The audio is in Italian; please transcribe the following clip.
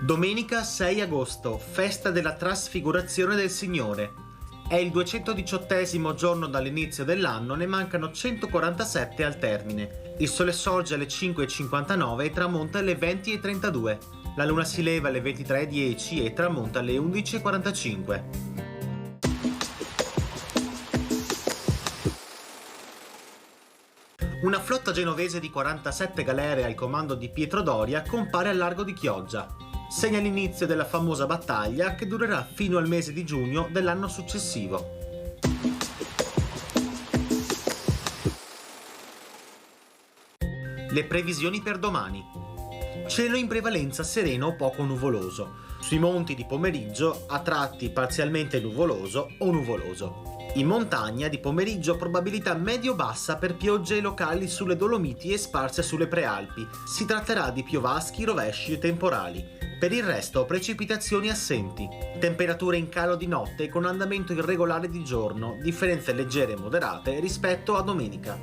Domenica 6 agosto, festa della Trasfigurazione del Signore. È il 218° giorno dall'inizio dell'anno, ne mancano 147 al termine. Il sole sorge alle 5:59 e tramonta alle 20:32. La luna si leva alle 23:10 e tramonta alle 11:45. Una flotta genovese di 47 galere al comando di Pietro Doria compare al largo di Chioggia. Segna l'inizio della famosa battaglia che durerà fino al mese di giugno dell'anno successivo. Le previsioni per domani. Cielo in prevalenza sereno o poco nuvoloso. Sui monti di pomeriggio a tratti parzialmente nuvoloso o nuvoloso. In montagna di pomeriggio probabilità medio-bassa per piogge locali sulle Dolomiti e sparse sulle Prealpi. Si tratterà di piovaschi, rovesci e temporali. Per il resto precipitazioni assenti. Temperature in calo di notte con andamento irregolare di giorno, differenze leggere e moderate rispetto a domenica.